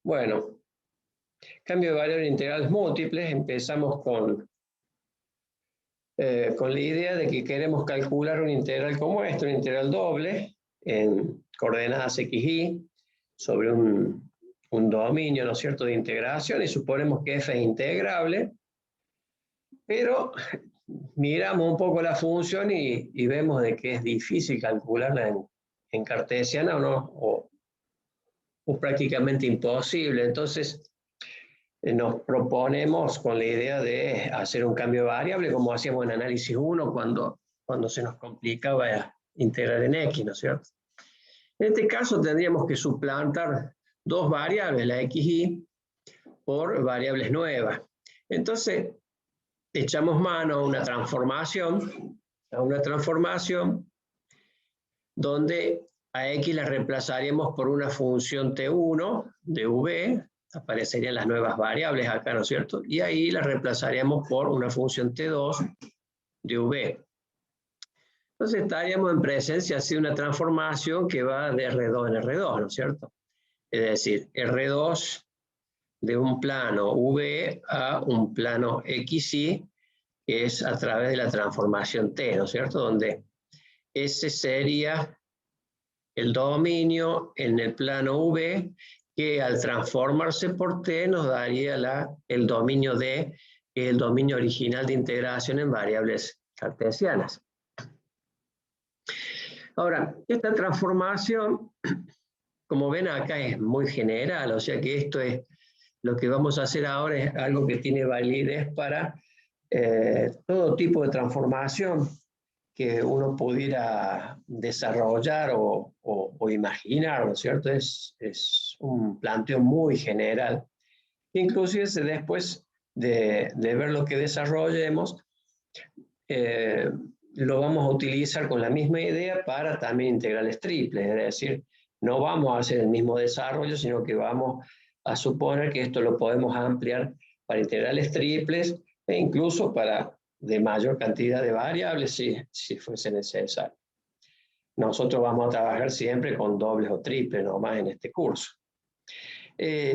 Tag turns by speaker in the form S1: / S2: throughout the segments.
S1: Bueno, cambio de variables integrales múltiples. Empezamos con la idea de que queremos calcular una integral como esta, una integral doble en coordenadas x, y sobre un dominio, ¿no es cierto?, de integración, y suponemos que f es integrable, pero miramos un poco la función y vemos de que es difícil calcularla en cartesiana o prácticamente imposible. Entonces nos proponemos con la idea de hacer un cambio de variable, como hacíamos en análisis 1 cuando se nos complicaba integrar en x, ¿no es cierto? En este caso tendríamos que suplantar dos variables, la x, y, por variables nuevas. Entonces echamos mano a una transformación donde a x la reemplazaríamos por una función t1 de v, aparecerían las nuevas variables acá, ¿no es cierto? Y ahí la reemplazaríamos por una función t2 de v. Entonces estaríamos en presencia de una transformación que va de R2 en R2, ¿no es cierto? Es decir, R2 de un plano v a un plano xy, que es a través de la transformación t, ¿no es cierto? Donde ese sería el dominio en el plano v, que al transformarse por t nos daría el dominio d, que es el dominio original de integración en variables cartesianas. Ahora, esta transformación, como ven acá, es muy general, o sea que esto es lo que vamos a hacer ahora, es algo que tiene validez para todo tipo de transformación que uno pudiera desarrollar o imaginar, ¿no es cierto? Es un planteo muy general. Inclusive después de ver lo que desarrollemos, lo vamos a utilizar con la misma idea para también integrales triples, es decir, no vamos a hacer el mismo desarrollo, sino que vamos a suponer que esto lo podemos ampliar para integrales triples e incluso para de mayor cantidad de variables si fuese necesario. Nosotros vamos a trabajar siempre con dobles o triples nomás en este curso.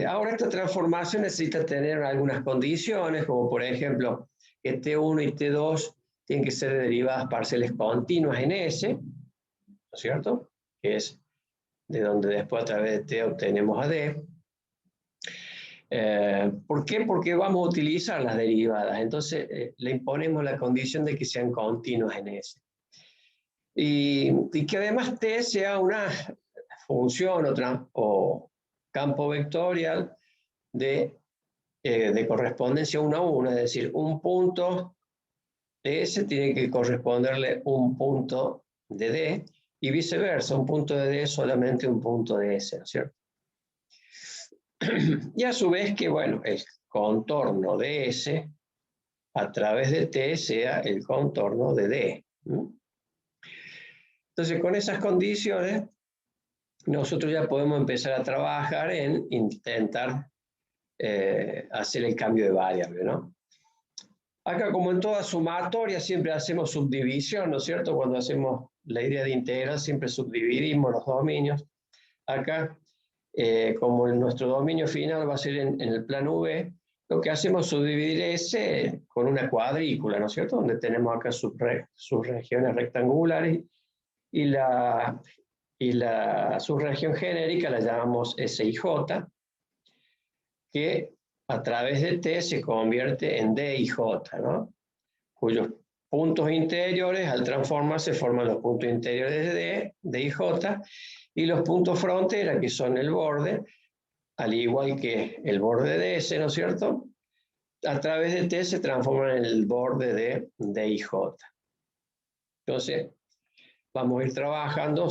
S1: Ahora esta transformación necesita tener algunas condiciones, como por ejemplo que T1 y T2 tienen que ser derivadas parciales continuas en S, ¿no es cierto? Que es de donde después a través de T obtenemos a D. ¿Por qué? Porque vamos a utilizar las derivadas. Entonces le imponemos la condición de que sean continuas en S. Y que además T sea una función o campo vectorial de correspondencia 1 a 1, es decir, un punto de S tiene que corresponderle un punto de D, y viceversa, un punto de D solamente un punto de S, ¿no es cierto? Y a su vez que, bueno, el contorno de S a través de T sea el contorno de D. Entonces, con esas condiciones, nosotros ya podemos empezar a trabajar en intentar hacer el cambio de variable, ¿no? Acá, como en toda sumatoria, siempre hacemos subdivisión, ¿no es cierto? Cuando hacemos la idea de integral, siempre subdividimos los dominios. Acá, como nuestro dominio final va a ser en el plano V, lo que hacemos es subdividir S con una cuadrícula, ¿no es cierto? Donde tenemos acá sus regiones rectangulares y la subregión genérica la llamamos S y J, que a través de T se convierte en D y J, ¿no? Cuyos puntos interiores al transformarse forman los puntos interiores de D y J, y los puntos frontera, que son el borde, al igual que el borde de S, ¿no es cierto?, a través de T se transforman en el borde de D y J. Entonces, vamos a ir trabajando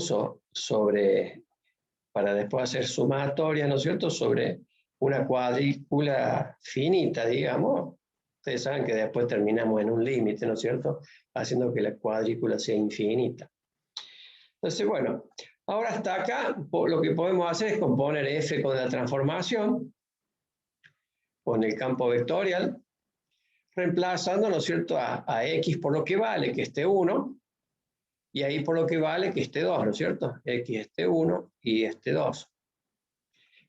S1: para después hacer sumatoria, ¿no es cierto?, sobre una cuadrícula finita, digamos. Ustedes saben que después terminamos en un límite, ¿no es cierto?, haciendo que la cuadrícula sea infinita. Entonces, bueno, ahora hasta acá lo que podemos hacer es componer F con la transformación, con el campo vectorial, reemplazando, ¿no es cierto?, a X por lo que vale, que esté 1, y ahí por lo que vale, que esté 2, ¿no es cierto? X esté 1 y este 2.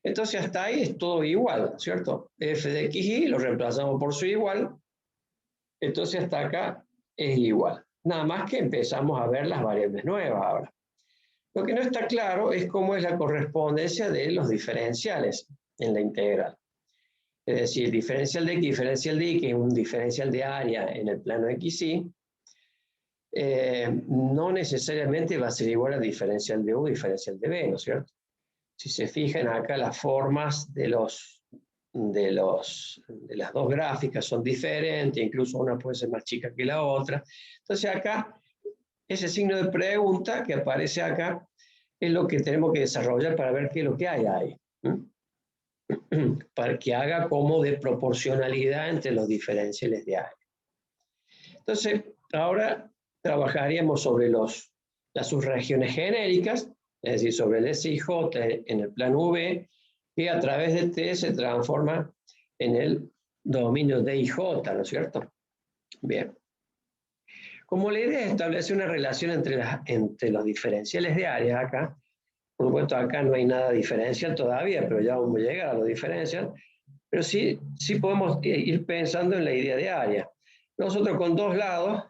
S1: Entonces hasta ahí es todo igual, ¿cierto? F de xy lo reemplazamos por su igual, entonces hasta acá es igual. Nada más que empezamos a ver las variables nuevas ahora. Lo que no está claro es cómo es la correspondencia de los diferenciales en la integral. Es decir, diferencial de x, diferencial de y, que es un diferencial de área en el plano xy, no necesariamente va a ser igual a diferencial de u, diferencial de b, ¿no es cierto? Si se fijan acá, las formas de las dos gráficas son diferentes, incluso una puede ser más chica que la otra. Entonces acá, ese signo de pregunta que aparece acá es lo que tenemos que desarrollar para ver qué es lo que hay ahí. Para que haga como de proporcionalidad entre los diferenciales de área. Entonces, ahora trabajaríamos sobre las subregiones genéricas, es decir, sobre el S y J en el plano V, que a través de T se transforma en el dominio D y J, ¿no es cierto? Bien. Como la idea es establecer una relación entre los diferenciales de área acá, por supuesto acá no hay nada diferencial todavía, pero ya vamos a llegar a lo diferencial, pero sí podemos ir pensando en la idea de área. Nosotros con dos lados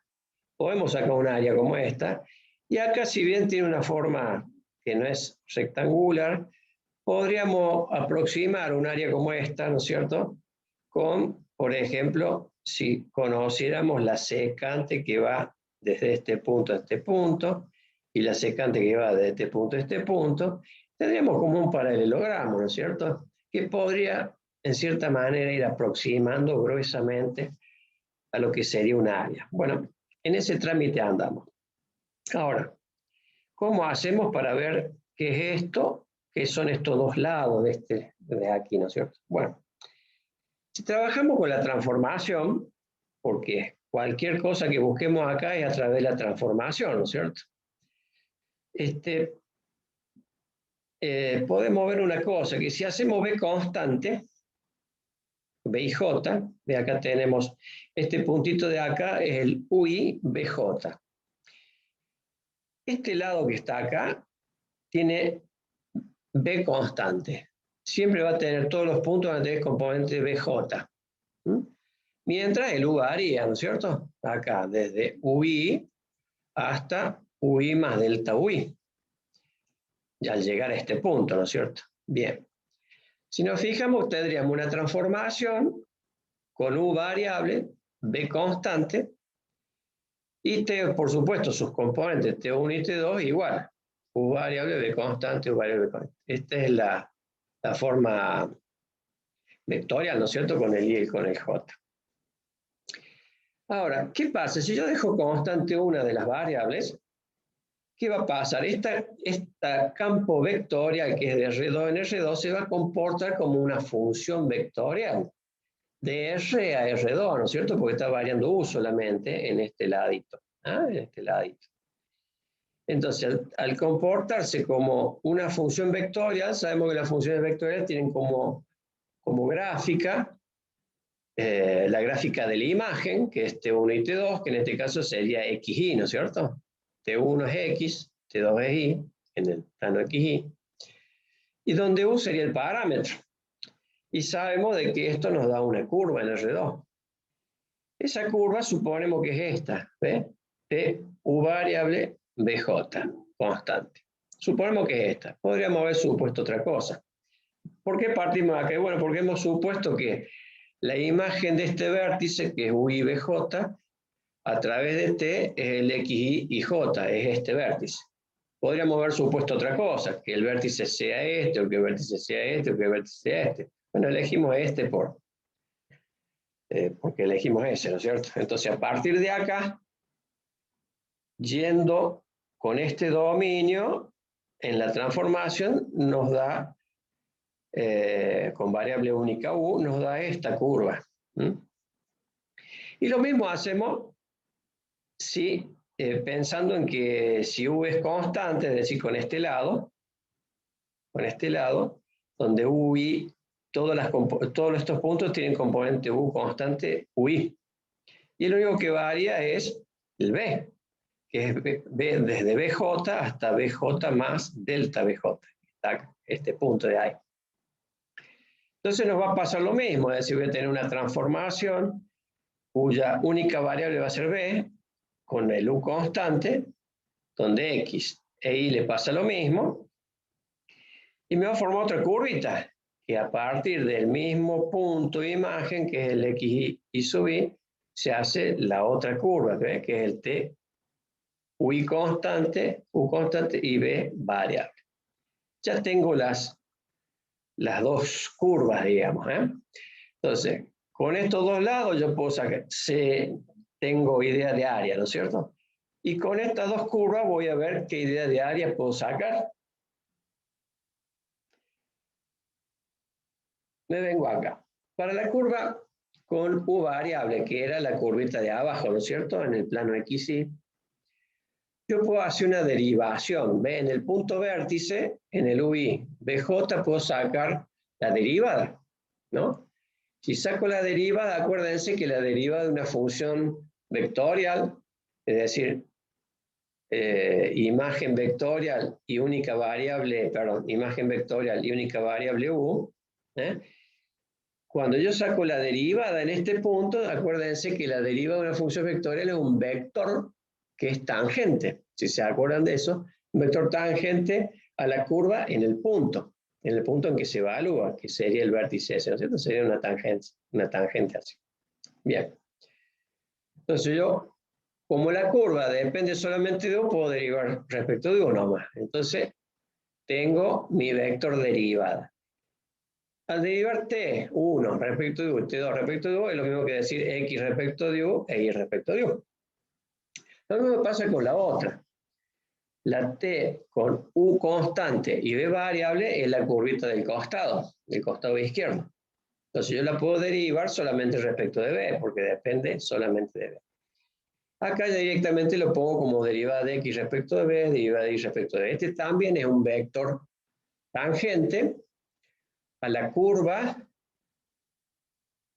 S1: podemos sacar un área como esta, y acá si bien tiene una forma que no es rectangular, podríamos aproximar un área como esta, ¿no es cierto? Con, por ejemplo, si conociéramos la secante que va desde este punto a este punto, y la secante que va desde este punto a este punto, tendríamos como un paralelogramo, ¿no es cierto? Que podría, en cierta manera, ir aproximando gruesamente a lo que sería un área. Bueno, en ese trámite andamos. Ahora, ¿cómo hacemos para ver qué es esto? ¿Qué son estos dos lados de aquí, ¿no es cierto? Bueno, si trabajamos con la transformación, porque cualquier cosa que busquemos acá es a través de la transformación, ¿no es cierto? Podemos ver una cosa, que si hacemos B constante, B y J, de acá tenemos este puntito de acá, es el UI BJ. Este lado que está acá tiene B constante. Siempre va a tener todos los puntos van a tener componente BJ. Mientras el U varía, ¿no es cierto? Acá, desde UI hasta UI más delta UI. Ya al llegar a este punto, ¿no es cierto? Bien. Si nos fijamos, tendríamos una transformación con U variable, B constante, y T, por supuesto, sus componentes T1 y T2 igual. U variable, B constante, U variable, B constante. Esta es la forma vectorial, ¿no es cierto? Con el I y con el J. Ahora, ¿qué pasa? Si yo dejo constante una de las variables, ¿qué va a pasar? Esta campo vectorial que es de R2 en R2 se va a comportar como una función vectorial de R a R2, ¿no es cierto? Porque está variando U solamente en este ladito. En este ladito. Entonces, al comportarse como una función vectorial, sabemos que las funciones vectoriales tienen como gráfica la gráfica de la imagen, que es T1 y T2, que en este caso sería XY, ¿no es cierto? T1 es X, T2 es Y, en el plano XY, y donde U sería el parámetro. Y sabemos de que esto nos da una curva en R2. Esa curva suponemos que es esta, ¿ve? T, U variable, BJ, constante. Suponemos que es esta. Podríamos haber supuesto otra cosa. ¿Por qué partimos de acá? Bueno, porque hemos supuesto que la imagen de este vértice, que es UIBJ, a través de T es el XY y J, es este vértice. Podríamos haber supuesto otra cosa, que el vértice sea este, o que el vértice sea este, o que el vértice sea este. Bueno, elegimos este porque elegimos ese, ¿no es cierto? Entonces, a partir de acá, yendo con este dominio, en la transformación nos da, con variable única U, nos da esta curva. Y lo mismo hacemos si, pensando en que si U es constante, es decir, con este lado, donde UI, todos estos puntos tienen componente U constante UI. Y lo único que varía es el B, que es B desde BJ hasta BJ más delta BJ. Está este punto de ahí. Entonces nos va a pasar lo mismo, es decir, voy a tener una transformación cuya única variable va a ser b, con el u constante, donde x e y le pasa lo mismo, y me va a formar otra curvita, que a partir del mismo punto de imagen, que es el x y sub y, se hace la otra curva, ¿ve? Que es el t, u constante y b variable. Ya tengo las dos curvas, digamos, ¿eh? Entonces, con estos dos lados yo puedo sacar, tengo idea de área, ¿no es cierto? Y con estas dos curvas voy a ver qué idea de área puedo sacar. Me vengo acá. Para la curva con u variable, que era la curvita de abajo, ¿no es cierto? En el plano XY, yo puedo hacer una derivación. ¿Ve? En el punto vértice, en el UI BJ, puedo sacar la derivada, ¿no? Si saco la derivada, acuérdense que la derivada de una función vectorial, es decir, imagen vectorial y única variable, perdón, imagen vectorial y única variable u, ¿eh? Cuando yo saco la derivada en este punto, acuérdense que la derivada de una función vectorial es un vector que es tangente. Si se acuerdan de eso, un vector tangente a la curva en el punto en que se evalúa, que sería el vértice ese, ¿no es cierto? Sería una tangente así. Bien. Entonces yo, como la curva depende solamente de u, puedo derivar respecto de u nomás. Entonces, tengo mi vector derivada. Al derivar t1 respecto de u, t2 respecto de u, es lo mismo que decir x respecto de u e y respecto de u. Lo mismo pasa con la otra. La t con u constante y b variable es la curvita del costado izquierdo. Entonces yo la puedo derivar solamente respecto de b, porque depende solamente de b. Acá ya directamente lo pongo como derivada de x respecto de b, derivada de y respecto de b. Este también es un vector tangente a la curva,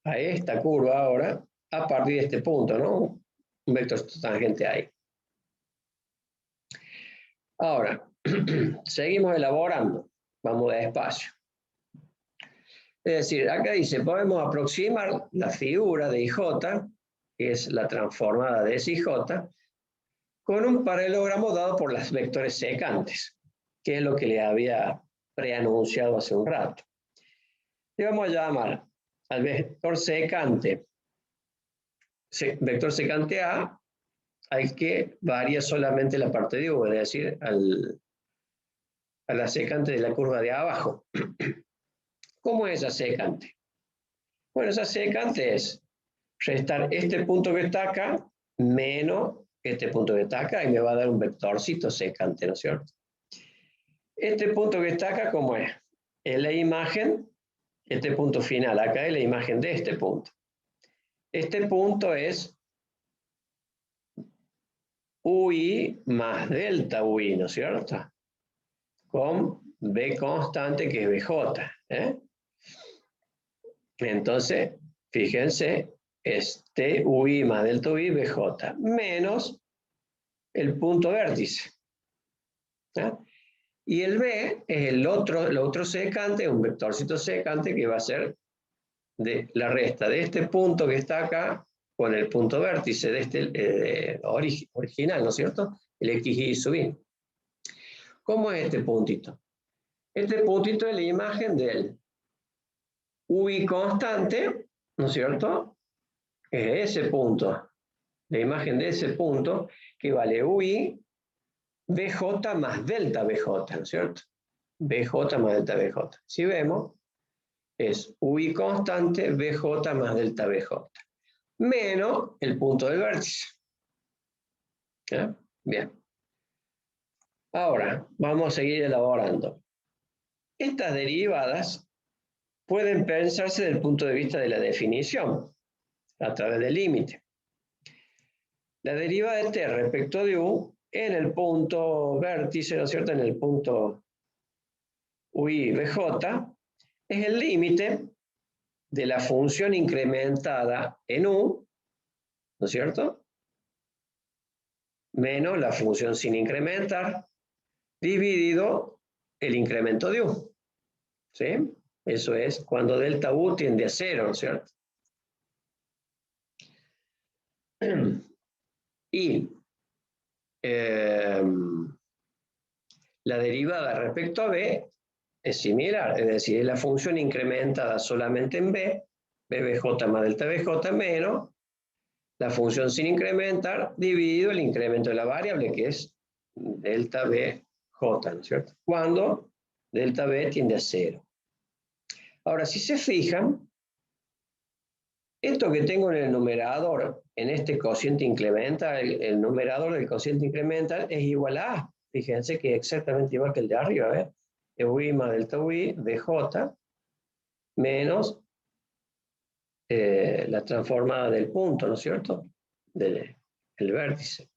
S1: a esta curva ahora, a partir de este punto, ¿no? Un vector tangente ahí. Ahora, seguimos elaborando. Vamos despacio. Es decir, acá dice, podemos aproximar la figura de IJ, que es la transformada de SIJ, con un paralelogramo dado por las vectores secantes, que es lo que le había preanunciado hace un rato. Le vamos a llamar al vector secante A, al que varía solamente la parte de U, es decir, a la secante de la curva de abajo. ¿Cómo es esa secante? Bueno, esa secante es restar este punto que está acá menos este punto que está acá y me va a dar un vectorcito secante, ¿no es cierto? Este punto que está acá, ¿cómo es? Es la imagen, este punto final acá es la imagen de este punto. Este punto es UI más delta UI, ¿no es cierto? Con B constante que es BJ. ¿Eh? Entonces, fíjense, es TUI más delta UI BJ, menos el punto vértice. ¿Eh? Y el B es el otro secante, un vectorcito secante que va a ser de la resta de este punto que está acá con el punto vértice de este original, ¿no es cierto? El XY sub y. ¿Cómo es este puntito? Este puntito es la imagen del UI constante, ¿no es cierto? Es ese punto, la imagen de ese punto que vale UI BJ más delta BJ, ¿no es cierto? BJ más delta BJ. Si vemos, es UI constante BJ más delta BJ, menos el punto del vértice. ¿Eh? Bien. Ahora, vamos a seguir elaborando. Estas derivadas pueden pensarse desde el punto de vista de la definición, a través del límite. La derivada de t respecto de u en el punto vértice, ¿no es cierto? En el punto UI BJ, es el límite de la función incrementada en u, ¿no es cierto? Menos la función sin incrementar, dividido el incremento de u. ¿Sí? Eso es cuando delta U tiende a 0, ¿no es cierto? Y la derivada respecto a B es similar, es decir, es la función incrementada solamente en B, BBJ más delta BJ menos la función sin incrementar dividido el incremento de la variable, que es delta BJ, ¿no es cierto? Cuando delta B tiende a 0. Ahora, si se fijan, esto que tengo en el numerador, en este cociente incremental, el numerador del cociente incremental es igual a A. Fíjense que es exactamente igual que el de arriba, ¿ves? UI más delta UI, BJ, menos la transformada del punto, ¿no es cierto? Del vértice.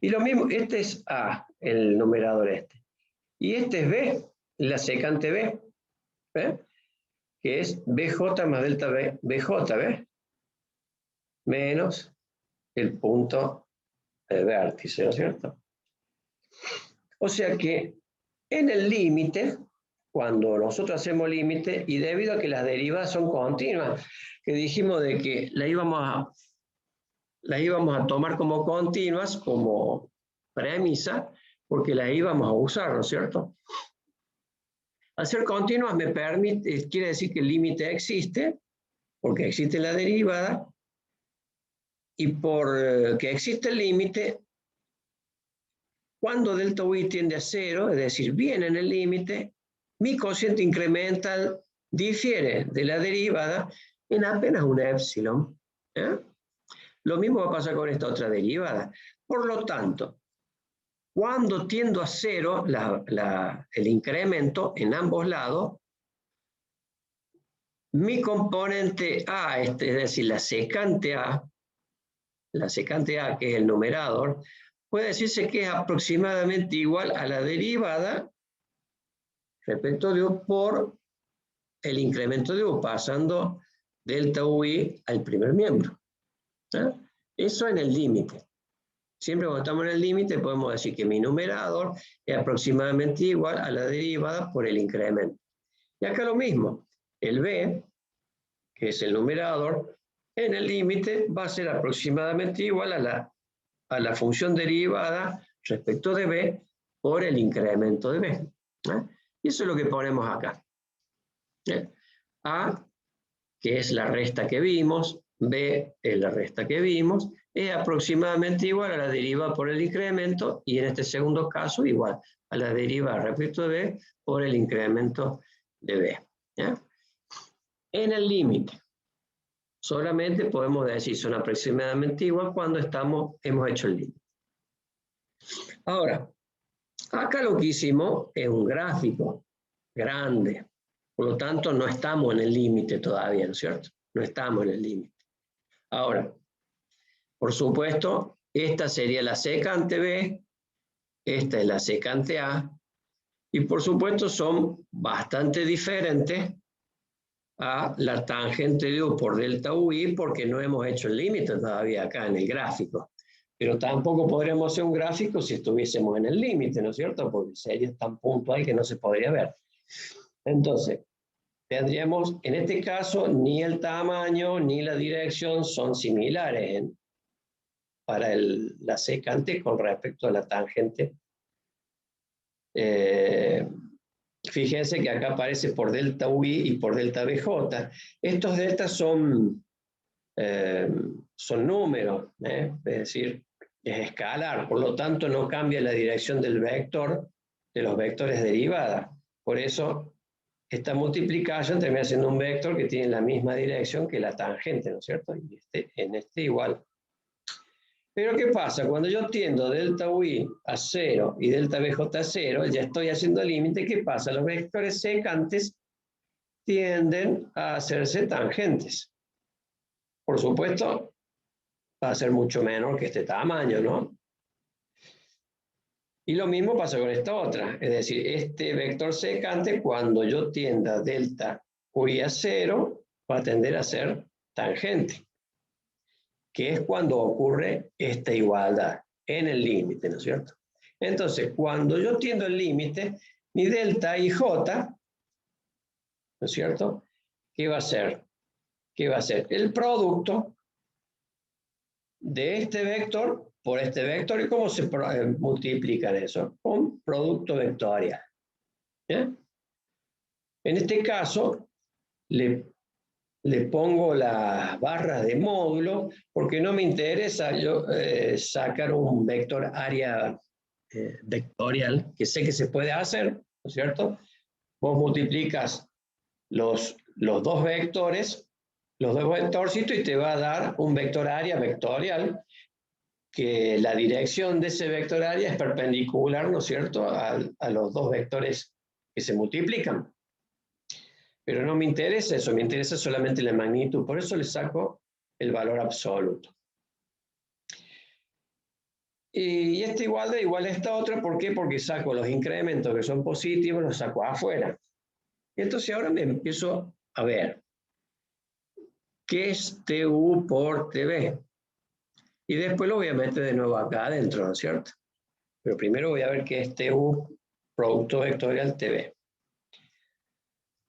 S1: Y lo mismo, este es A, el numerador este. Y este es B, la secante B, ¿ves? Que es BJ más delta B, BJ, ¿ves? Menos el punto de vértice, ¿no es cierto? O sea que en el límite, cuando nosotros hacemos límite, y debido a que las derivadas son continuas, que dijimos de que las íbamos a tomar como continuas, como premisa, porque las íbamos a usar, ¿no es cierto? Al ser continuas me permite, quiere decir que el límite existe, porque existe la derivada, y por que existe el límite, cuando delta UI tiende a 0, es decir, viene en el límite, mi cociente incremental difiere de la derivada en apenas un épsilon. ¿Eh? Lo mismo va a pasar con esta otra derivada. Por lo tanto, cuando tiendo a 0 el incremento en ambos lados, mi componente A, es decir, la secante A, que es el numerador, puede decirse que es aproximadamente igual a la derivada respecto de U por el incremento de U, pasando delta UI al primer miembro. ¿Eh? Eso en el límite. Siempre cuando estamos en el límite podemos decir que mi numerador es aproximadamente igual a la derivada por el incremento. Y acá lo mismo, el B, que es el numerador, en el límite va a ser aproximadamente igual a la función derivada respecto de B por el incremento de B. ¿Eh? Y eso es lo que ponemos acá. ¿Eh? A, que es la resta que vimos, B es la resta que vimos, es aproximadamente igual a la derivada por el incremento y en este segundo caso igual a la derivada respecto de B por el incremento de B. ¿Ya? En el límite, solamente podemos decir son aproximadamente igual cuando hemos hecho el límite. Ahora, acá lo que hicimos es un gráfico grande, por lo tanto no estamos en el límite todavía, ¿no es cierto? No estamos en el límite. Ahora, por supuesto, esta sería la secante B, esta es la secante A, y por supuesto son bastante diferentes a la tangente de U por delta UI porque no hemos hecho el límite todavía acá en el gráfico. Pero tampoco podríamos hacer un gráfico si estuviésemos en el límite, ¿no es cierto? Porque sería tan puntual que no se podría ver. Entonces, tendríamos, en este caso, ni el tamaño ni la dirección son similares para la secante con respecto a la tangente. Fíjense que acá aparece por delta UI y por delta BJ. Estos deltas son números, es decir, es escalar, por lo tanto no cambia la dirección del vector de los vectores derivadas. Por eso esta multiplicación termina siendo un vector que tiene la misma dirección que la tangente, ¿no es cierto? Y en este igual. Pero ¿qué pasa? Cuando yo tiendo delta UI a 0 y delta BJ a 0, ya estoy haciendo límite. ¿Qué pasa? Los vectores secantes tienden a hacerse tangentes. Por supuesto, va a ser mucho menor que este tamaño, ¿no? Y lo mismo pasa con esta otra. Es decir, este vector secante, cuando yo tienda delta UI a 0, va a tender a ser tangente, que es cuando ocurre esta igualdad en el límite, ¿no es cierto? Entonces, cuando yo tiendo el límite, mi delta IJ ¿no es cierto? ¿Qué va a ser? ¿Qué va a ser? El producto de este vector por este vector. ¿Y cómo se multiplican eso? Con producto vectorial. ¿Bien? En este caso, le pongo las barras de módulo porque no me interesa yo sacar un vector área vectorial, que sé que se puede hacer, ¿no es cierto? Vos multiplicas los dos vectores, los dos vectorcitos, y te va a dar un vector área vectorial, que la dirección de ese vector área es perpendicular, ¿no es cierto?, a los dos vectores que se multiplican. Pero no me interesa eso, me interesa solamente la magnitud, por eso le saco el valor absoluto. Y esta igualdad igual a esta otra, ¿por qué? Porque saco los incrementos que son positivos, los saco afuera. Y entonces ahora me empiezo a ver qué es TU por TB. Y después lo voy a meter de nuevo acá adentro, ¿no es cierto? Pero primero voy a ver qué es TU producto vectorial TB.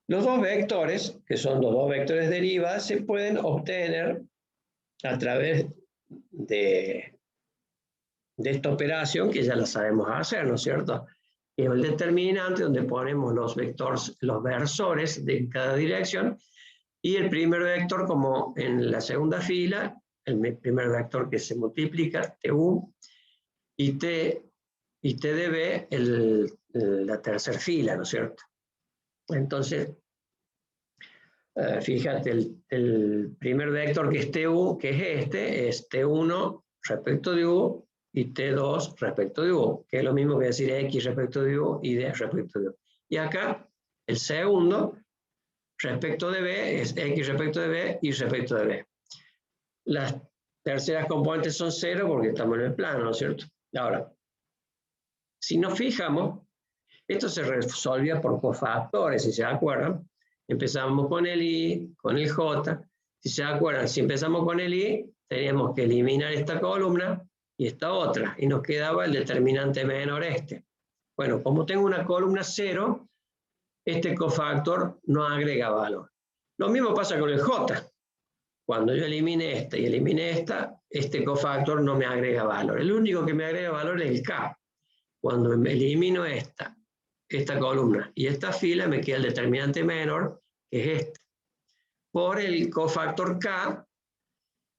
S1: Los dos vectores, que son los dos vectores derivadas, se pueden obtener a través de esta operación, que ya la sabemos hacer, ¿no es cierto? Es el determinante, donde ponemos los vectores, los versores de cada dirección, y el primer vector, como en la segunda fila, el primer vector que se multiplica, TU, y TDB, la tercera fila, ¿no es cierto? Entonces, fíjate, el primer vector que es TU, que es T1 respecto de U, y T2 respecto de U, que es lo mismo que decir X respecto de U y D respecto de U. Y acá, el segundo respecto de B es X respecto de B y respecto de B. Las terceras componentes son 0 porque estamos en el plano, ¿no es cierto? Ahora, si nos fijamos, esto se resolvía por cofactores, si se acuerdan. Empezamos con el I, con el J. Si se acuerdan, si empezamos con el I, teníamos que eliminar esta columna y esta otra, y nos quedaba el determinante menor este. Bueno, como tengo una columna 0, este cofactor no agrega valor. Lo mismo pasa con el J. Cuando yo elimine esta y elimine esta, este cofactor no me agrega valor. El único que me agrega valor es el K. Cuando me elimino esta columna y esta fila, me queda el determinante menor, que es este, por el cofactor K,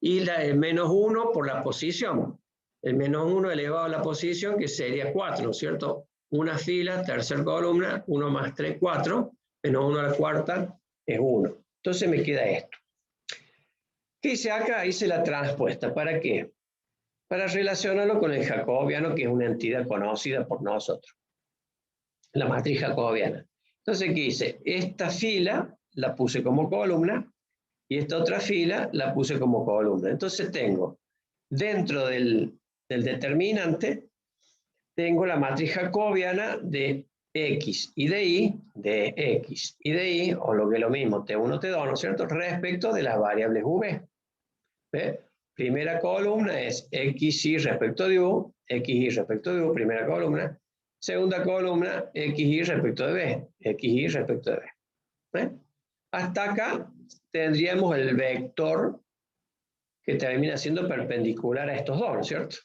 S1: y el menos 1 por la posición. El menos 1 elevado a la posición, que sería 4, ¿no es cierto? Una fila, tercera columna, 1 más 3, 4, menos 1 a la cuarta es 1. Entonces me queda esto. ¿Qué hice acá? Hice la transpuesta. ¿Para qué? Para relacionarlo con el jacobiano, que es una entidad conocida por nosotros. La matriz jacobiana. Entonces, ¿qué hice? Esta fila la puse como columna y esta otra fila la puse como columna. Entonces tengo, dentro del determinante, tengo la matriz jacobiana de X y de Y, de X y de Y, o lo que es lo mismo, T1, T2, ¿no es cierto?, respecto de las variables V. ¿Ve? Primera columna es XY respecto de U, XY respecto de U, primera columna. Segunda columna, XY respecto de B, XY respecto de B. ¿Ve? Hasta acá tendríamos el vector que termina siendo perpendicular a estos dos, ¿no es cierto?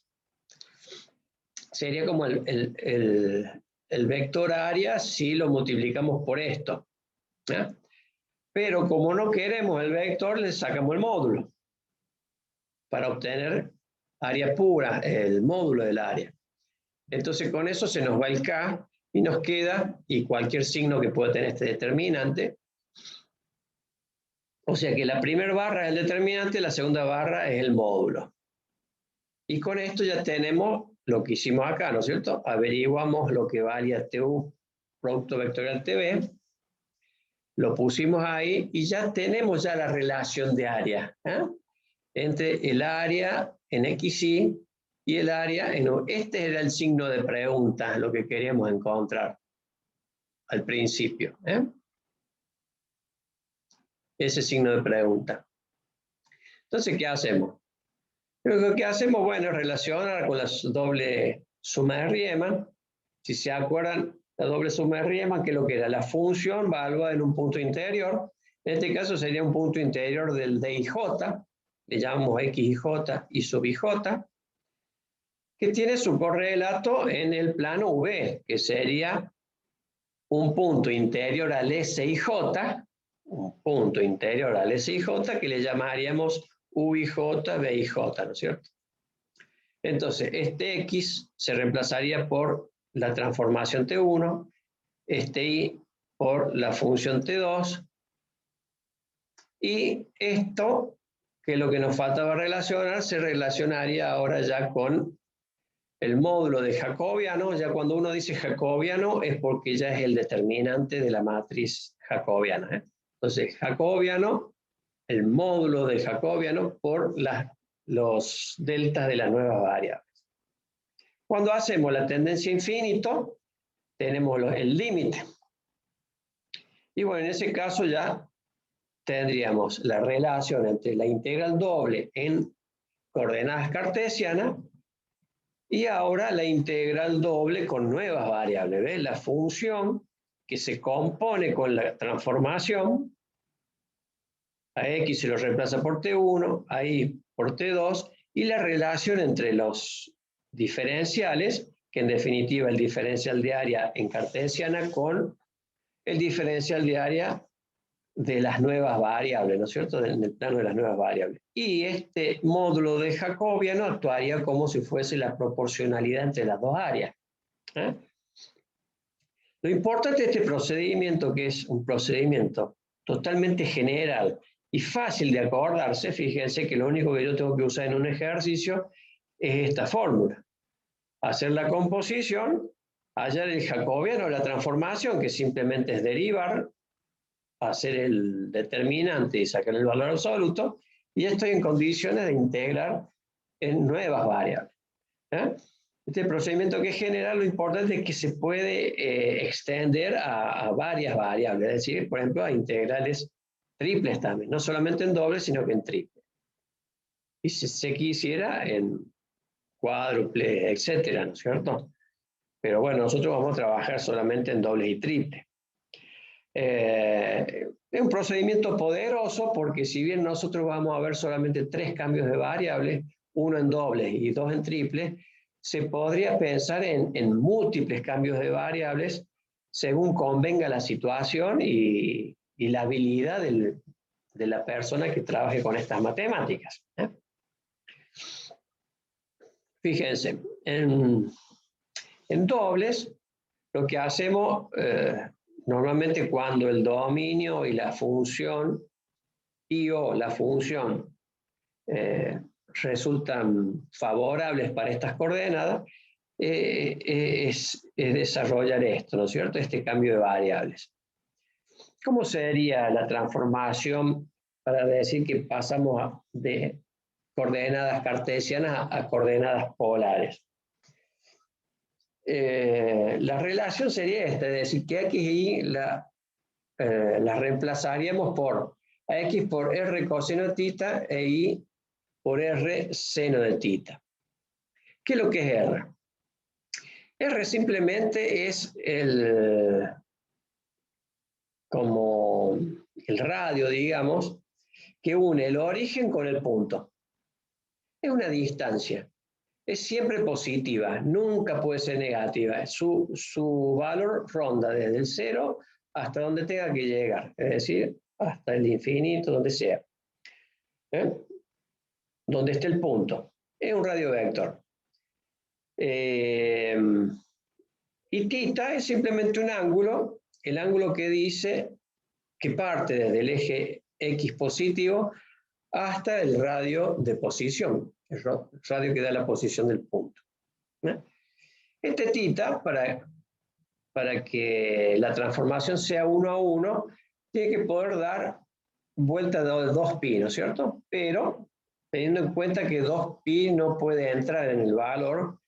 S1: Sería como el vector área si lo multiplicamos por esto. ¿Eh? Pero como no queremos el vector, le sacamos el módulo para obtener área pura, el módulo del área. Entonces con eso se nos va el K y nos queda, y cualquier signo que pueda tener este determinante. O sea que la primera barra es el determinante, la segunda barra es el módulo. Y con esto ya tenemos lo que hicimos acá, ¿no es cierto? Averiguamos lo que valía TU, producto vectorial TB, lo pusimos ahí y ya tenemos ya la relación de área, ¿eh? Entre el área en XY y el área en U. Este era el signo de pregunta, lo que queríamos encontrar al principio, ¿eh? Ese signo de pregunta. Entonces, ¿qué hacemos? Lo que hacemos, bueno, es relacionar con la doble suma de Riemann. Si se acuerdan, La doble suma de Riemann, que es lo que era la función valuada en un punto interior. En este caso sería un punto interior del d y j, le llamamos x y j y sub i j, que tiene su correlato en el plano V, que sería un punto interior al S y J, un punto interior al S y J, que le llamaríamos U y J, B y J, ¿no es cierto? Entonces, este X se reemplazaría por la transformación T1, este Y por la función T2, y esto, que es lo que nos faltaba relacionar, se relacionaría ahora ya con el módulo de jacobiano. Ya cuando uno dice jacobiano es porque ya es el determinante de la matriz jacobiana, ¿eh? Entonces, jacobiano, el módulo de jacobiano por los deltas de las nuevas variables. Cuando hacemos la tendencia a infinito, tenemos el límite. Y bueno, en ese caso ya tendríamos la relación entre la integral doble en coordenadas cartesianas y ahora la integral doble con nuevas variables. ¿Ves? La función que se compone con la transformación, a x se lo reemplaza por t1, a y por t2, y la relación entre los diferenciales, que en definitiva el diferencial de área en cartesiana con el diferencial de área de las nuevas variables, ¿no es cierto?, en el plano de las nuevas variables. Y este módulo de jacobiano actuaría como si fuese la proporcionalidad entre las dos áreas, ¿eh? Lo importante de este procedimiento, que es un procedimiento totalmente general y fácil de acordarse, fíjense que lo único que yo tengo que usar en un ejercicio es esta fórmula. Hacer la composición, hallar el jacobiano, la transformación, que simplemente es derivar, hacer el determinante y sacar el valor absoluto, y estoy en condiciones de integrar en nuevas variables, ¿eh? Este procedimiento que es general, lo importante es que se puede extender a varias variables, es decir, por ejemplo, a integrales triples también, no solamente en doble, sino que en triple. Y si se quisiera en cuádruple, etcétera, ¿no es cierto? Pero bueno, nosotros vamos a trabajar solamente en dobles y triples. Es un procedimiento poderoso porque si bien nosotros vamos a ver solamente 3 cambios de variables, uno en dobles y 2 en triples, se podría pensar en múltiples cambios de variables según convenga la situación y la habilidad de la persona que trabaje con estas matemáticas, ¿eh? Fíjense, en dobles lo que hacemos normalmente cuando el dominio y la función y o la función resultan favorables para estas coordenadas, es desarrollar esto, ¿no es cierto? Este cambio de variables. ¿Cómo sería la transformación para decir que pasamos de coordenadas cartesianas a coordenadas polares? La relación sería esta, es decir, que x y y la reemplazaríamos por a x por r coseno de tita e y por r seno de tita. ¿Qué es lo que es r? R simplemente es como el radio, digamos, que une el origen con el punto. Es una distancia. Es siempre positiva, nunca puede ser negativa. Su valor ronda desde el 0 hasta donde tenga que llegar, es decir, hasta el infinito, donde sea. Donde esté el punto. Es un radio vector. Y tita es simplemente un ángulo, el ángulo que dice que parte desde el eje X positivo hasta el radio de posición, el radio que da la posición del punto. Este tita, para que la transformación sea 1 a 1, tiene que poder dar vuelta de 2pi, ¿no es cierto? Pero teniendo en cuenta que 2pi no puede entrar en el valor.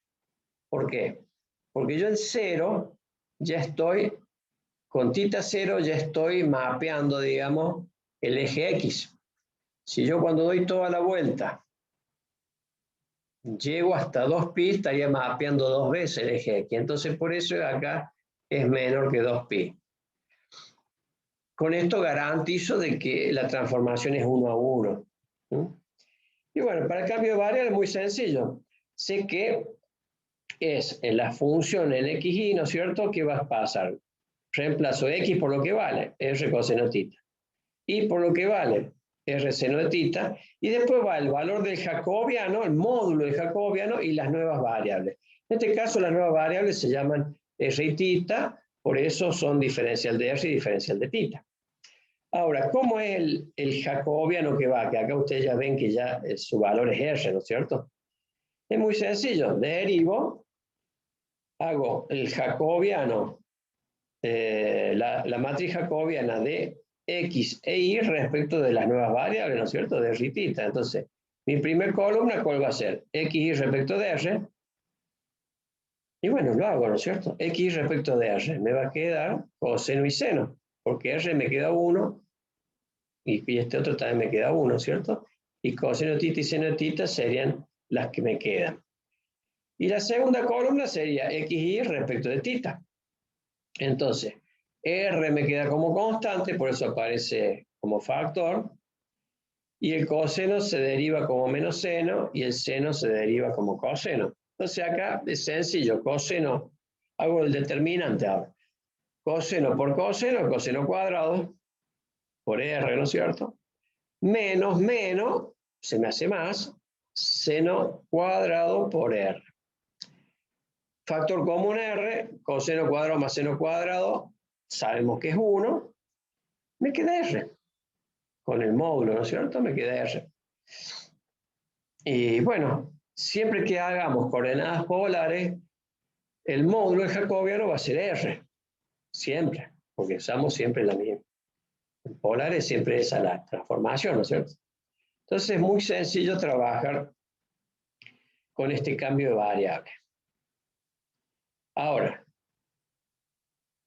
S1: ¿Por qué? Porque yo en 0 ya estoy, con tita 0 ya estoy mapeando, digamos, el eje X. Si yo cuando doy toda la vuelta llego hasta 2pi, estaría mapeando 2 veces el eje X. Entonces por eso acá es menor que 2pi. Con esto garantizo de que la transformación es 1 a 1. Y bueno, para el cambio de variable es muy sencillo. Sé que es en la función en xy, ¿no es cierto?, que va a pasar. Reemplazo x por lo que vale, r coseno tita. Y por lo que vale, r seno de tita. Y después va el valor del jacobiano, el módulo del jacobiano y las nuevas variables. En este caso, las nuevas variables se llaman r y tita, por eso son diferencial de r y diferencial de tita. Ahora, ¿cómo es el jacobiano que va? Que acá ustedes ya ven que ya su valor es r, ¿no es cierto? Es muy sencillo. Derivo, hago el jacobiano, la matriz jacobiana de x e y respecto de las nuevas variables, ¿no es cierto? De r y tita. Entonces, mi primer columna, ¿cuál va a ser? xy respecto de r. Y bueno, lo hago, ¿no es cierto? X respecto de r. Me va a quedar coseno y seno, porque r me queda 1 y este otro también me queda 1, ¿cierto? Y coseno tita y seno tita serían las que me quedan. Y la segunda columna sería xy respecto de tita. Entonces, r me queda como constante, por eso aparece como factor, y el coseno se deriva como menos seno, y el seno se deriva como coseno. Entonces acá es sencillo, coseno, hago el determinante ahora. Coseno por coseno, coseno cuadrado, por r, ¿no es cierto? Menos, se me hace más, seno cuadrado por r. Factor común r, coseno cuadrado más seno cuadrado, sabemos que es 1, me queda r. Con el módulo, ¿no es cierto? Me queda r. Y bueno, siempre que hagamos coordenadas polares, el módulo del jacobiano va a ser r. Siempre, porque usamos siempre la misma. En polares siempre es la transformación, ¿no es cierto? Entonces es muy sencillo trabajar con este cambio de variable. Ahora,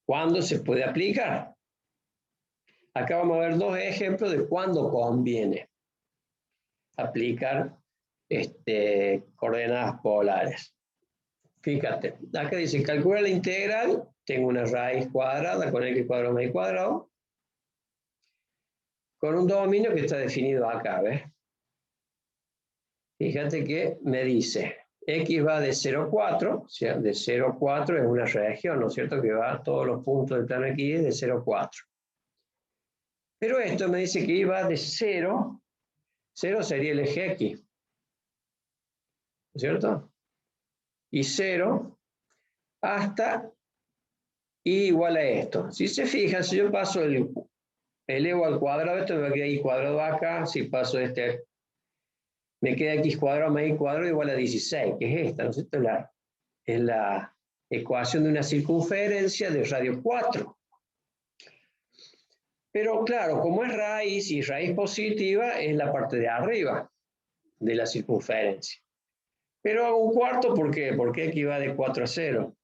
S1: ¿cuándo se puede aplicar? Acá vamos a ver dos ejemplos de cuándo conviene aplicar coordenadas polares. Fíjate, acá dice, calcula la integral, tengo una raíz cuadrada con x cuadrado más y cuadrado, con un dominio que está definido acá, ¿ves? Fíjate que me dice, x va de 0 a 4, o sea, de 0 a 4 es una región, ¿no es cierto? Que va a todos los puntos del plano aquí de 0 a 4. Pero esto me dice que y va de 0, 0 sería el eje x, ¿no es cierto? Y 0 hasta y igual a esto. Si se fijan, si yo paso elevo al cuadrado, esto me va a quedar y cuadrado acá, si paso me queda x cuadrado más y cuadrado igual a 16, que es esta, ¿no es cierto? Es la ecuación de una circunferencia de radio 4. Pero claro, como es raíz y raíz positiva, es la parte de arriba de la circunferencia. Pero hago un cuarto, ¿por qué? Porque x va de 4 a 0.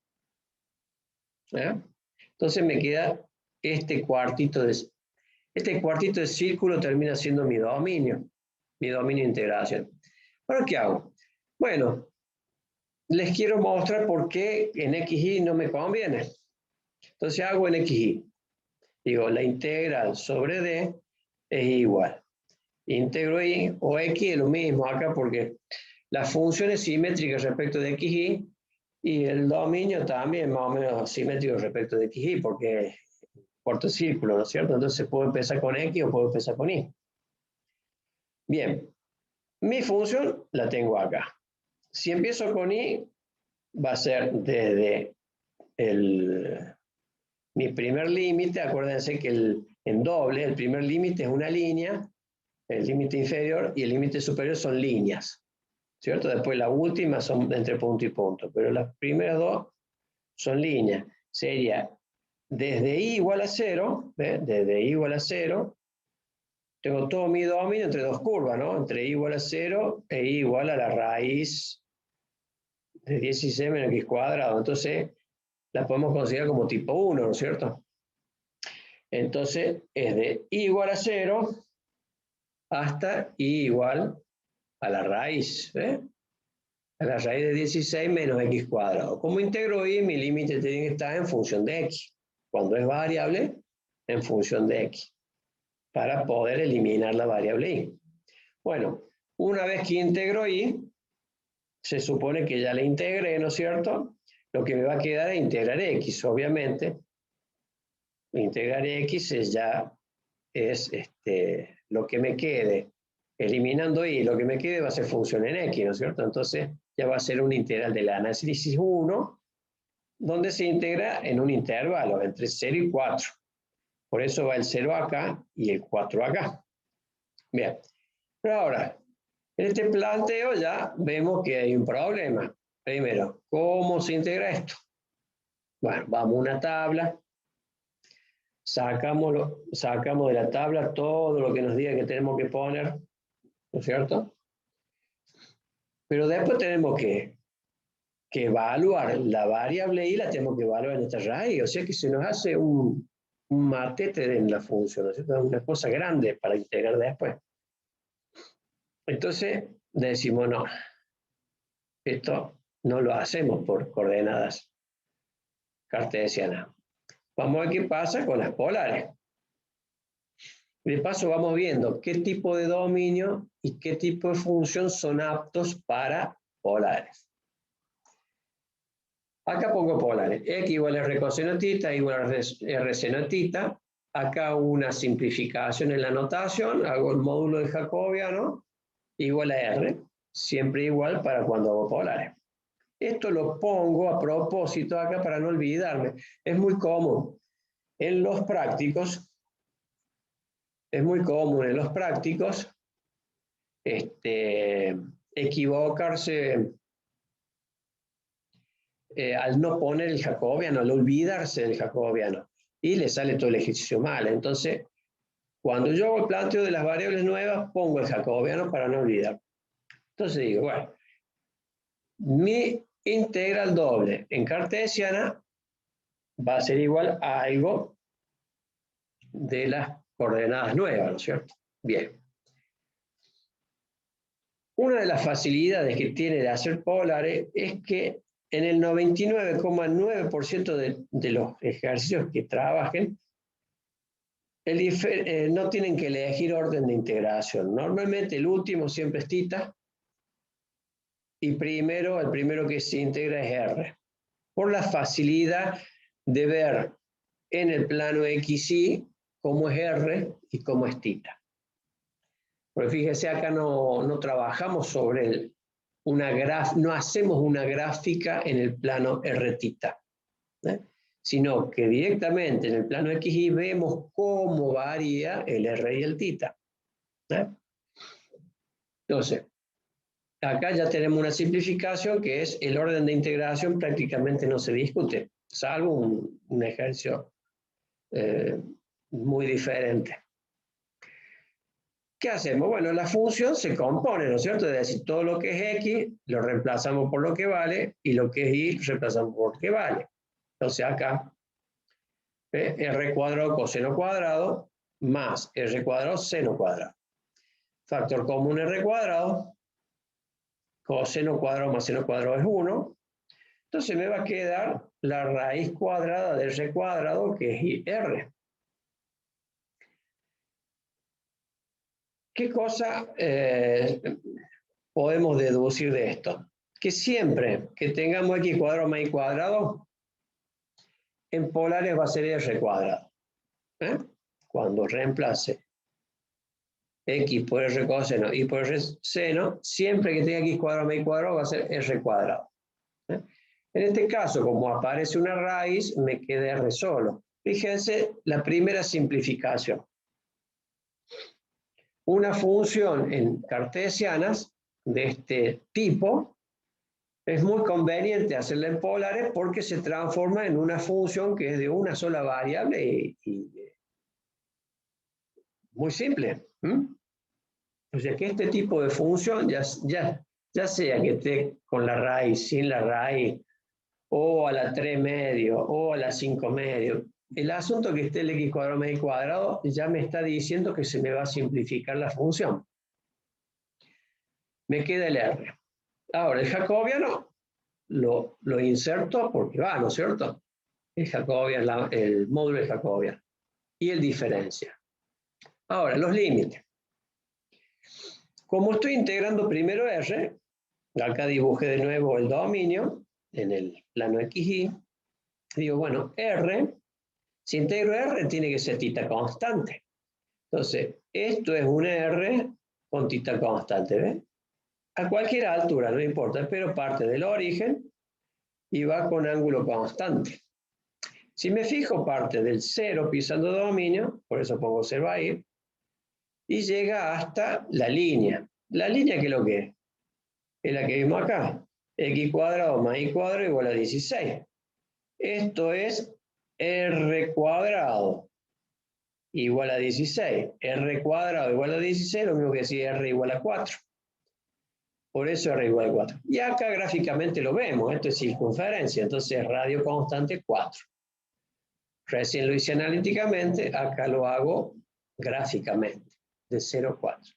S1: Entonces me queda este cuartito de círculo termina siendo mi dominio de integración. ¿Ahora qué hago? Bueno, les quiero mostrar por qué en xy no me conviene. Entonces hago en xy. Digo, la integral sobre d es igual. Integro y o x es lo mismo acá porque la función es simétrica respecto de xy y el dominio también más o menos simétrico respecto de xy porque es corto círculo, ¿no es cierto? Entonces puedo empezar con x o puedo empezar con y. Bien, mi función la tengo acá. Si empiezo con y, va a ser desde mi primer límite. Acuérdense que en doble, el primer límite es una línea, el límite inferior y el límite superior son líneas, ¿cierto? Después la última son entre punto y punto, pero las primeras dos son líneas. Sería desde i igual a 0, ¿ves? Desde i igual a 0, tengo todo mi dominio entre dos curvas, ¿no? Entre i igual a 0 e i igual a la raíz de 16 menos x cuadrado. Entonces, la podemos considerar como tipo 1, ¿no es cierto? Entonces, es de i igual a 0 hasta i igual a la raíz, ¿eh? a la raíz de 16 menos x cuadrado. Como integro y, mi límite tiene que estar en función de x. Cuando es variable, en función de x. Para poder eliminar la variable y. Bueno, una vez que integro y, se supone que ya la integré, ¿no es cierto? Lo que me va a quedar es integrar x, obviamente. Integrar x es lo que me quede. Eliminando y, lo que me quede va a ser función en x, ¿no es cierto? Entonces ya va a ser un integral del análisis 1, donde se integra en un intervalo entre 0 y 4. Por eso va el 0 acá y el 4 acá. Bien. Pero ahora, en este planteo ya vemos que hay un problema. Primero, ¿cómo se integra esto? Bueno, vamos a una tabla. Sacamos de la tabla todo lo que nos diga que tenemos que poner, ¿no es cierto? Pero después tenemos que evaluar la variable y la tenemos que evaluar en esta raíz. O sea que se nos hace un matete en la función, ¿no es cierto? Una cosa grande para integrar después. Entonces decimos, no, esto no lo hacemos por coordenadas cartesianas. Vamos a ver qué pasa con las polares. De paso vamos viendo qué tipo de dominio y qué tipo de función son aptos para polares. Acá pongo polares. X igual a R coseno tita igual a R seno tita. Acá una simplificación en la notación. Hago el módulo de jacobiano igual a R. Siempre igual para cuando hago polares. Esto lo pongo a propósito acá para no olvidarme. Es muy común en los prácticos. Equivocarse al no poner el jacobiano, al olvidarse del jacobiano, y le sale todo el ejercicio mal. Entonces, cuando yo hago el planteo de las variables nuevas, pongo el jacobiano para no olvidar. Entonces digo, bueno, mi integral doble en cartesiana va a ser igual a algo de las coordenadas nuevas, ¿no es cierto? Bien. Una de las facilidades que tiene de hacer polares es que en el 99,9% de los ejercicios que trabajen, no tienen que elegir orden de integración. Normalmente el último siempre es tita y el primero que se integra es R. Por la facilidad de ver en el plano XY cómo es R y cómo es tita. Porque fíjese, acá no trabajamos sobre no hacemos una gráfica en el plano R tita, sino que directamente en el plano XY vemos cómo varía el R y el tita. Entonces, acá ya tenemos una simplificación que es el orden de integración prácticamente no se discute, salvo un ejercicio muy diferente. ¿Qué hacemos? Bueno, la función se compone, ¿no es cierto? Es decir, todo lo que es x lo reemplazamos por lo que vale y lo que es y reemplazamos por lo que vale. Entonces acá, r cuadrado coseno cuadrado más r cuadrado seno cuadrado. Factor común r cuadrado, coseno cuadrado más seno cuadrado es 1. Entonces me va a quedar la raíz cuadrada de r cuadrado, que es r. ¿Qué cosa podemos deducir de esto? Que siempre que tengamos x cuadrado más y cuadrado, en polares va a ser r cuadrado. Cuando reemplace x por r coseno y por r seno, siempre que tenga x cuadrado más y cuadrado va a ser r cuadrado. En este caso, como aparece una raíz, me queda r solo. Fíjense la primera simplificación. Una función en cartesianas de este tipo es muy conveniente hacerla en polares porque se transforma en una función que es de una sola variable y muy simple. O sea que este tipo de función, ya sea que esté con la raíz, sin la raíz, o a la 3 medio, o a la 5 medio, el asunto que esté el x cuadrado más y cuadrado ya me está diciendo que se me va a simplificar la función. Me queda el r. Ahora, el jacobiano lo inserto porque va, ¿no es cierto? El jacobiano, el módulo de jacobiano. Y el diferencia. Ahora, los límites. Como estoy integrando primero R, acá dibujé de nuevo el dominio en el plano XY. Digo, bueno, R, si integro R, tiene que ser θ constante. Entonces, esto es un R con θ constante, ¿ves? A cualquier altura, no importa, pero parte del origen y va con ángulo constante. Si me fijo, parte del 0 pisando dominio, por eso pongo 0 ahí, y llega hasta la línea. La línea, ¿qué es lo que es? Es la que vimos acá. X cuadrado más Y cuadrado igual a 16. Esto es R cuadrado igual a 16. R cuadrado igual a 16, lo mismo que decir R igual a 4. Por eso R igual a 4. Y acá gráficamente lo vemos. Esto es circunferencia. Entonces radio constante 4. Recién lo hice analíticamente. Acá lo hago gráficamente. De 0 a 4.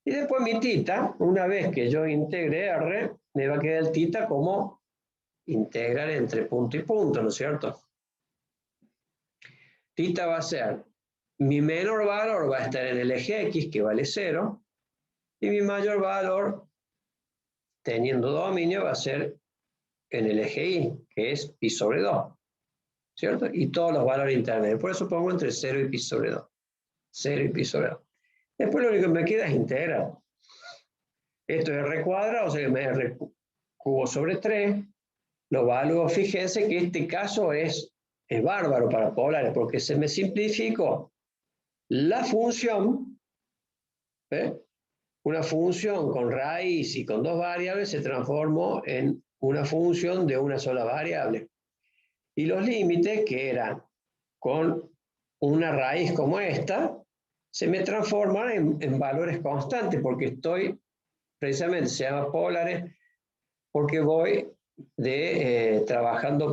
S1: Y después mi θ, una vez que yo integre R, me va a quedar el θ como integrar entre punto y punto, ¿no es cierto? θ va a ser, mi menor valor va a estar en el eje X, que vale 0, y mi mayor valor, teniendo dominio, va a ser en el eje Y, que es pi sobre 2, ¿cierto? Y todos los valores intermedios. Por eso pongo entre 0 y pi sobre 2. 0 y pi sobre 2. Después lo único que me queda es integrar. Esto es R cuadrado, o sea que me es R cubo sobre 3. Lo evalúo, fíjense que este caso es bárbaro para polares, porque se me simplificó la función, ¿eh? Una función con raíz y con dos variables se transformó en una función de una sola variable. Y los límites, que eran con una raíz como esta, se me transforman en valores constantes, porque estoy, precisamente se llama polares, porque voy trabajando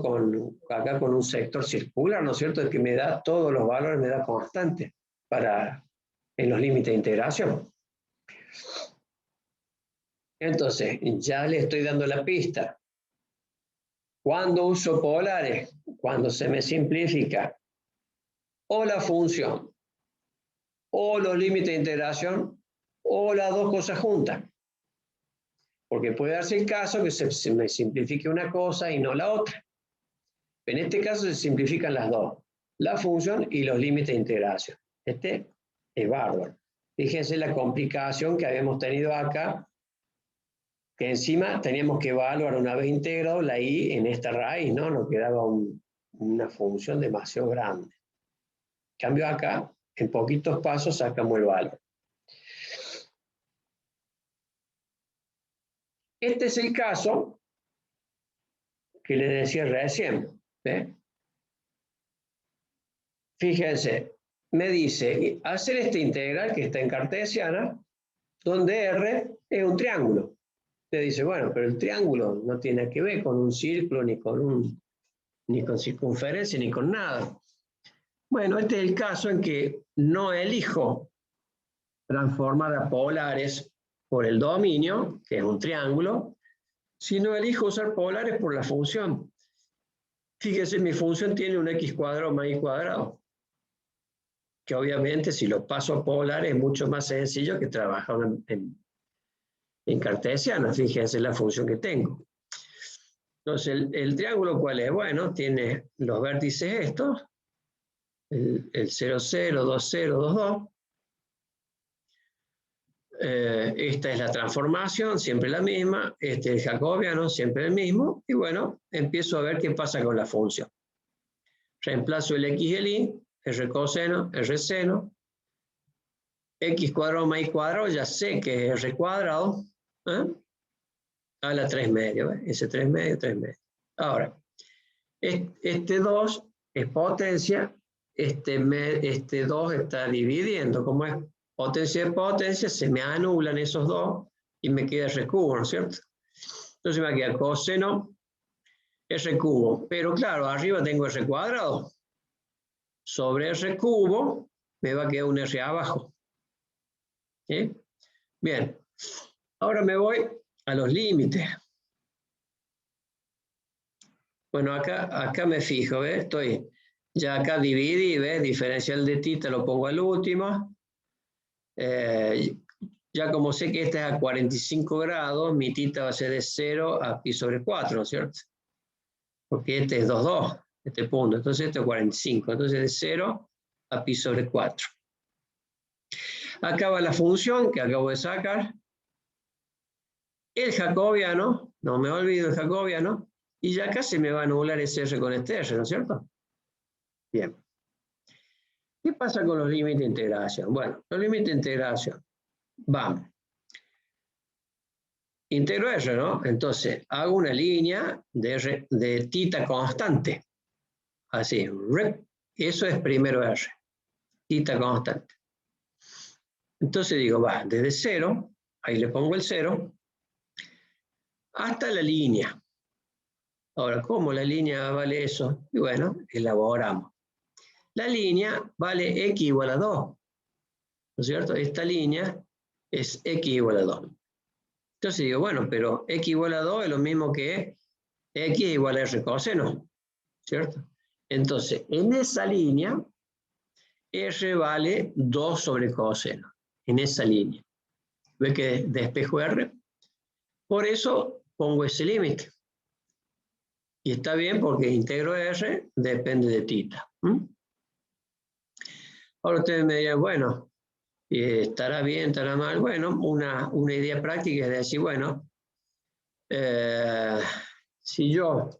S1: acá con un sector circular, ¿no es cierto? El que me da todos los valores, me da constante en los límites de integración. Entonces, ya le estoy dando la pista. ¿Cuándo uso polares? Cuando se me simplifica o la función, o los límites de integración, o las dos cosas juntas. Porque puede darse el caso que se me simplifique una cosa y no la otra. En este caso se simplifican las dos, la función y los límites de integración. Este es bárbaro. Fíjense la complicación que habíamos tenido acá, que encima teníamos que evaluar una vez integrado la y en esta raíz, ¿no? Nos quedaba una función demasiado grande. En cambio acá, en poquitos pasos sacamos el valor. Este es el caso que les decía recién. ¿Ve? Fíjense, me dice hacer esta integral que está en cartesiana, donde R es un triángulo. Te dice, bueno, pero el triángulo no tiene que ver con un círculo, ni con circunferencia, ni con nada. Bueno, este es el caso en que no elijo transformar a polares por el dominio, que es un triángulo, sino elijo usar polares por la función. Fíjese, mi función tiene un x cuadrado más y cuadrado, que obviamente si lo paso a polares es mucho más sencillo que trabajar en cartesiana. Fíjense la función que tengo. Entonces, ¿el triángulo cuál es? Bueno, tiene los vértices estos, el 0, 0, 2, 0, 2, 2. Esta es la transformación, siempre la misma. Este es el jacobiano, siempre el mismo. Y bueno, empiezo a ver qué pasa con la función. Reemplazo el x y el y, r coseno, r seno. X cuadrado más y cuadrado, ya sé que es r cuadrado. A la 3 medios, ese 3 medios, 3 medios. Ahora, este 2 es potencia, este 2 está dividiendo. Como es potencia de potencia, se me anulan esos dos y me queda r cubo, ¿no es cierto? Entonces me va a quedar coseno r cubo. Pero claro, arriba tengo r cuadrado. Sobre r cubo me va a quedar un r abajo. ¿Sí? Bien. Ahora me voy a los límites. Bueno, acá me fijo, ¿ves? Ya acá dividí, ¿ves? Diferencial de θ lo pongo al último. Ya como sé que este es a 45 grados, mi θ va a ser de 0 a pi sobre 4, ¿no es cierto? Porque este es 2,2, este punto. Entonces este es 45. Entonces de 0 a pi sobre 4. Acá va la función que acabo de sacar. El jacobiano, no me olvido el jacobiano, y ya acá se me va a anular ese R con este R, ¿no es cierto? Bien. ¿Qué pasa con los límites de integración? Bueno, los límites de integración. Vamos. Integro R, ¿no? Entonces, hago una línea de θ constante. Así, eso es primero R. θ constante. Entonces digo, va, desde 0, ahí le pongo el 0, hasta la línea. Ahora, ¿cómo la línea vale eso? Y bueno, elaboramos. La línea vale x igual a 2, ¿no es cierto? Esta línea es x igual a 2. Entonces digo, bueno, pero x igual a 2 es lo mismo que x igual a r coseno, ¿cierto? Entonces, en esa línea, r vale 2 sobre coseno, en esa línea. ¿Ve que despejo r? Por eso pongo ese límite. Y está bien porque integro r depende de θ. Ahora ustedes me dirán, bueno, ¿estará bien, estará mal? Bueno, una idea práctica es decir, bueno, si yo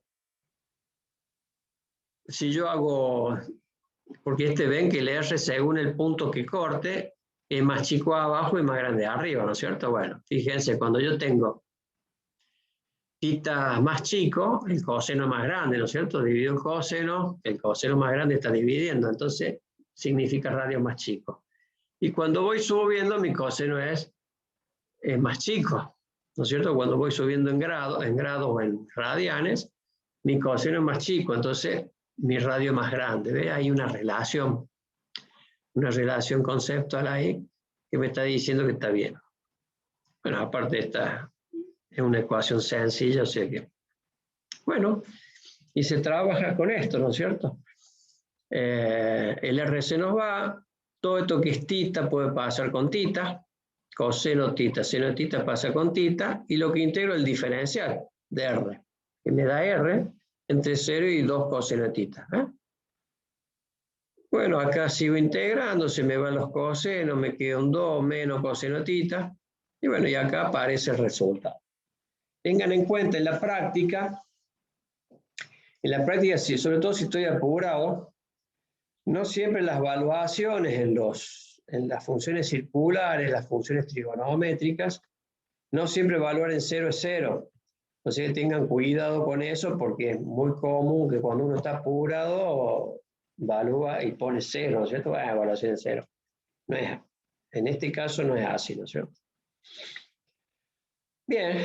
S1: hago, porque ven que el R según el punto que corte, es más chico abajo y más grande arriba, ¿no es cierto? Bueno, fíjense, cuando yo tengo θ más chico, el coseno es más grande, ¿no es cierto? Divido el coseno más grande está dividiendo, entonces significa radio más chico. Y cuando voy subiendo, mi coseno es más chico, ¿no es cierto? Cuando voy subiendo en grados o en radianes, mi coseno es más chico, entonces mi radio es más grande. ¿Ve? Hay una relación conceptual ahí que me está diciendo que está bien. Bueno, aparte esta es una ecuación sencilla, o sea que, bueno, y se trabaja con esto, ¿no es cierto? El R se nos va, todo esto que es θ puede pasar con θ, coseno θ, seno θ pasa con θ, y lo que integro es el diferencial de R, que me da R entre 0 y 2 coseno θ. Bueno, acá sigo integrando, se me van los cosenos, me queda un 2 menos coseno θ, y bueno, y acá aparece el resultado. Tengan en cuenta en la práctica, sobre todo si estoy apurado, no siempre las evaluaciones en las funciones circulares, las funciones trigonométricas, no siempre evaluar en 0 es 0. O sea, tengan cuidado con eso porque es muy común que cuando uno está apurado, evalúa y pone 0, ¿no es cierto? Evaluación en 0. No es, en este caso no es así, ¿no es cierto? Bien,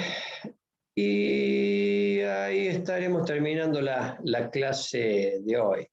S1: y ahí estaremos terminando la clase de hoy.